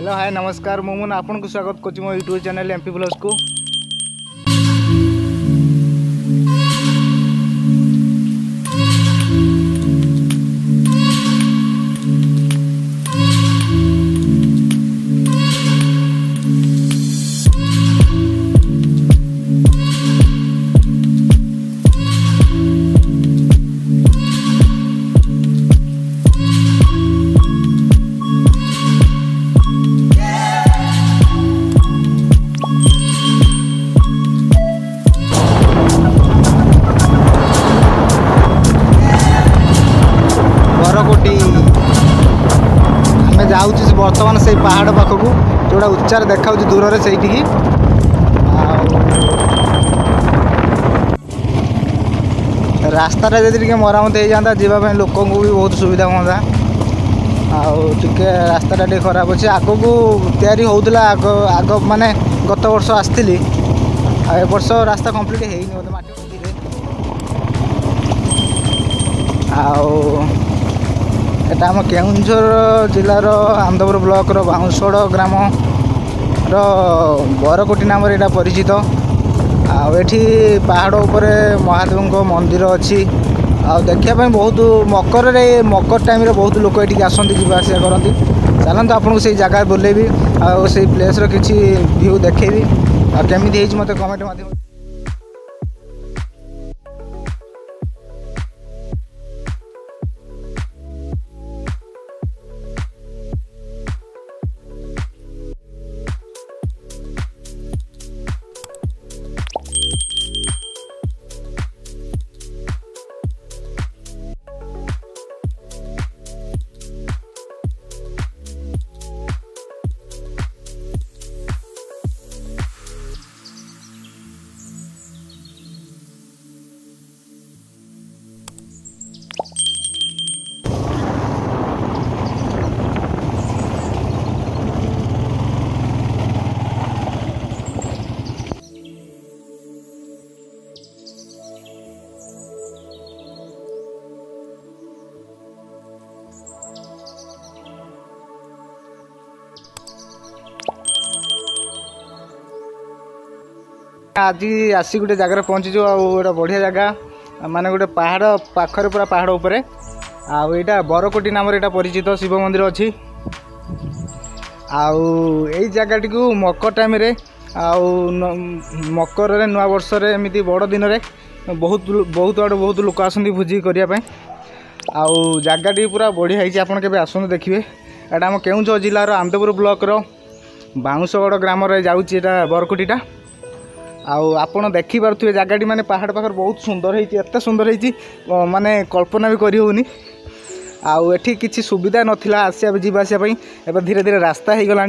Hello hi नमस्कार मुमुन आपन को स्वागत करछि मो यूट्यूब चैनल एमपी ब्लॉग्स को। आम जाऊँ बर्तमान से पहाड़ पाखक जोड़ा उच्चार देखा दूर से रास्ता जब मरामत हो जाता जावाई लोक भी बहुत सुविधा हाँ आगे रास्ता टे खराब अच्छे आग को तैयारी होता आग माने गत वर्ष आसती ए वर्ष रास्ता कंप्लीट होनी मत एटा आम केउंझर जिलार आंदपुर ब्लॉक रो बाउंसड़ ग्राम रो बरकोटी नाम एटा परिचित आठी पहाड़ उपर महादेव मंदिर अच्छी देखा बहुत मकर टाइम बहुत लोक ये आसती जावासिया करती चलते आपको से जगह बुलेबी से प्लेस रो किसी व्यू देखेबी केमी मत कमेंट माध्यम आज आसी गोटे जगह पहुँचीचु आटा बढ़िया जगह माने गोटे पहाड़ पाखरे पूरा पहाड़ उपरे आईटा बरकोटी नाम एटा परिचित शिव मंदिर अच्छी आई जगह टी मकर टाइम रे मकर नुआ वर्ष एमती बड़ दिन में बहुत आड़ बहुत लोक आसती भोजी करने जगह पूरा बढ़िया है आपड़ के आसतु देखिए एटा आम केउंझर जिलार आंदपुर ब्लॉक रो बाउंसगड़ ग्राम जाऊँगा बरकोटीटा आपड़ देखिपे जगह माने पहाड़ पाखर बहुत सुंदर होते सुंदर हो माने कल्पना भी करहूनी आठी किसी सुविधा नाला आसा जावाई एवं धीरे धीरे रास्ता हो गला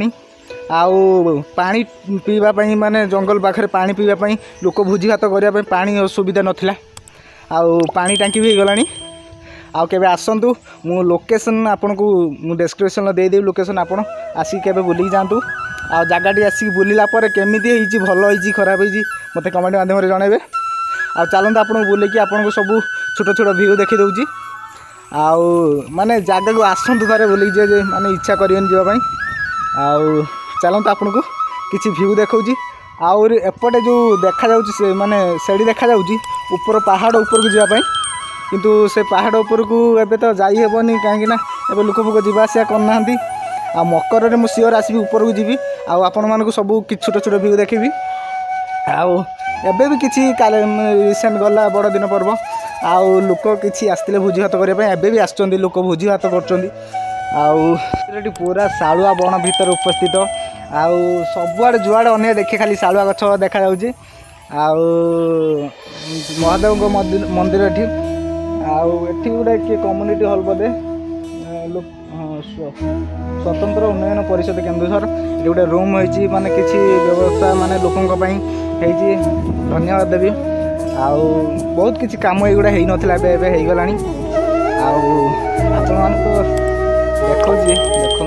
पानी पीवाई माने जंगल पाखे पानी पीवाई लोक भोजी भात करने पानी सुविधा नाला पानी टांकी भी हो गला आके आसतु मु लोकेशन आपन को डिस्क्रिप्शन देदेवी लोकेशन आपड़ आसिक बुलिक जातु जगह आसिक बुलला केमी भल हो खराब हो मत कमेंट माध्यम जनइबे चलते आपको बुलेकी आपन को सब छोट छोट व्यू देखी दूँगी माने जगह को आसतु थे बुलिक जे माने इच्छा करें जावाई चलते आपन को किसी व्यू देखी आउर एपटे जो देखा माने सेड़ी देखा ऊपर पहाड़ ऊपर को जावाई किंतु से पहाड़ ऊपर को एबे तो जाई हेबनी कहीं एबे लोक फोक जावासिया करना मकर रे मु सियोर आसबी ऊपर को जीवी आपण मानक सब छोट छोट व्यू देखी एबे भी किसी रिसेंट गला बड़ दिन पर्व लोक किसी आसते भोजी भात करने एबे भी आसुँच लोक भोजी भात कर पूरा शालुआ बण भितर उपस्थित सबुआड़े जुआड़े अने देखे खाली शालुआ गछ देखा जाउछि महादेव मंदिर एठी एठी गोटे किए कम्युनिटी हॉल बोधे स्वतंत्र उन्नयन परिषद केन्दुझर ये गोटे रूम होती माने किसी व्यवस्था माने लोकों धन्यवाद देवी बहुत किसी कम युवा हो नाला हो गला आपण देखो देखो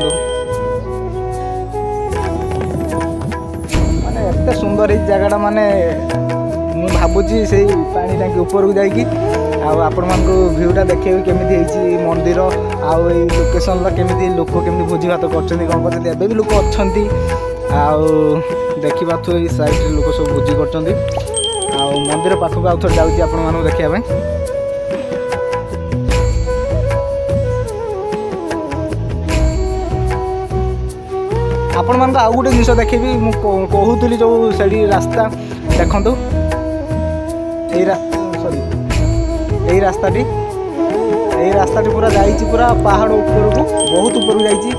माने एत सुंदर जगह माने ମୁଁ ଭାବୁଛି ସେଇ ପାଣି ଟାଙ୍କି ଉପରକୁ ଯାଇକି ଆଉ ଆପଣମାନଙ୍କୁ ଭ୍ୟୁଟା ଦେଖେଇବି କେମିତି ହେଇଛି ମନ୍ଦିର ଆଉ ଏଇ ଲୋକେସନ୍ର କେମିତି ଲୋକ କେମିତି ଭୋଜି ଭାତ କରୁଛନ୍ତି କ'ଣ କରୁଛନ୍ତି। ଏବେ ବି ଲୋକ ଅଛନ୍ତି ଆଉ ଦେଖିପାରୁଥିବେ ଏଇ ସାଇଡ଼୍ରେ ଲୋକ ସବୁ ଭୋଜି କରୁଛନ୍ତି। ଆଉ ମନ୍ଦିର ପାଖକୁ ଆଉ ଥରେ ଯାଉଛି ଆପଣମାନଙ୍କୁ ଦେଖିବା ପାଇଁ। ଆପଣମାନଙ୍କୁ ଆଉ ଗୋଟେ ଜିନିଷ ଦେଖେଇବି। ମୁଁ କହୁଥିଲି ଯେଉଁ ସେଠି ରାସ୍ତା ଦେଖନ୍ତୁ, ଏଇ ରାସ୍ତାଟି ପୁରା ଯାଇଛି ପୁରା ପାହାଡ଼ ଉପରକୁ, ବହୁତ ଉପରକୁ ଯାଇଛି।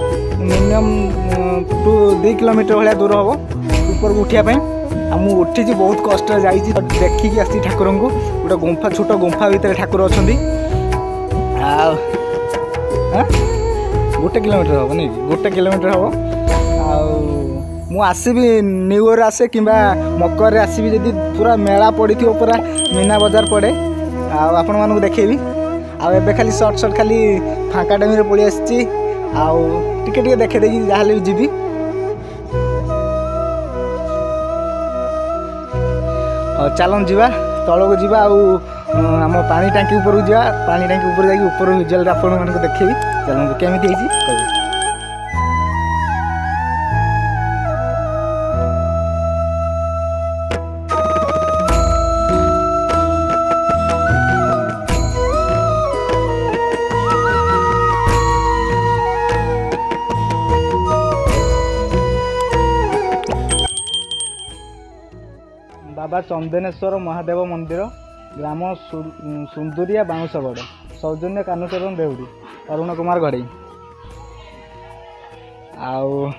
ମିନିମମ୍ 2 କିଲୋମିଟର ଭଳିଆ ଦୂର ହେବ ଉପରକୁ ଉଠିବା ପାଇଁ। ଆଉ ମୁଁ ଉଠିଛି ବହୁତ କଷ୍ଟରେ ଯାଇଛି, ଦେଖିକି ଆସିଛି ଠାକୁରଙ୍କୁ। ଗୋଟେ ଗୁମ୍ଫା, ଛୋଟ ଗୁମ୍ଫା ଭିତରେ ଠାକୁର ଅଛନ୍ତି। ଆଉ 1 କିଲୋମିଟର ହେବ ନାଇଁ, 1 କିଲୋମିଟର ହେବ। ଆଉ ମୁଁ ଆସିବି ନ୍ୟୁ ଇୟର୍ ଆସେ କିମ୍ବା ମକରରେ ଆସିବି, ଯଦି ପୁରା ମେଳା ପଡ଼ିଥିବ, ପୁରା ମୀନା ବଜାର ପଡ଼େ, ଆଉ ଆପଣମାନଙ୍କୁ ଦେଖେଇବି। ଆଉ ଏବେ ଖାଲି ସର୍ଟ ଖାଲି ଫାଙ୍କା ଟାଇମ୍ରେ ପଳେଇ ଆସିଛି, ଆଉ ଟିକେ ଦେଖେଇ ଦେଇକି ଯାହାହେଲେ ବି ଯିବି। ହଉ ଚାଲନ୍ତୁ ଯିବା ତଳକୁ ଯିବା, ଆଉ ଆମ ପାଣି ଟାଙ୍କି ଉପରକୁ ଯିବା। ପାଣି ଟାଙ୍କି ଉପରକୁ ଯାଇକି ଉପର ଭିଜୁଆଲ୍ରେ ଆପଣମାନଙ୍କୁ ଦେଖେଇବି। ଚାଲନ୍ତୁ କେମିତି ହେଇଛି କହିବି। बाबा चंदनेश्वर महादेव मंदिर, ग्राम सुंदुरिया बाउंसगढ़, सौजन्य कानुचरण देउरी, अरुण कुमार घड़ई। आउ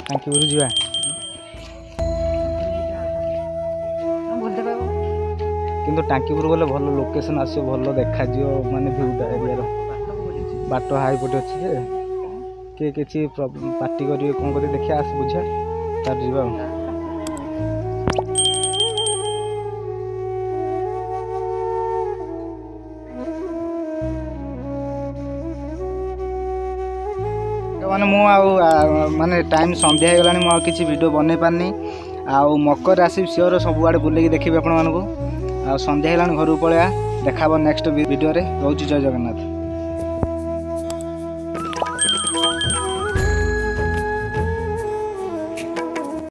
टांकीपुर जा किंतु टांकीपुर गले भल लोकेशन आस, भल देखा माने भ्यूटा एरिया बाट हाई पटे अच्छे किए किसी पार्टी करेंगे कौन कर देखिए आस बुझा तार जा। माने मु माने टाइम संध्या हो गलानी, मु किसी वीडियो बनै पारनी। आउ मकर आसी सियोर सब आड़े बुलेकी देखी आपण मानक। आ संध्या हो घर पलैया देखा नेक्स्ट वीडियो रे। रोची जय जगन्नाथ।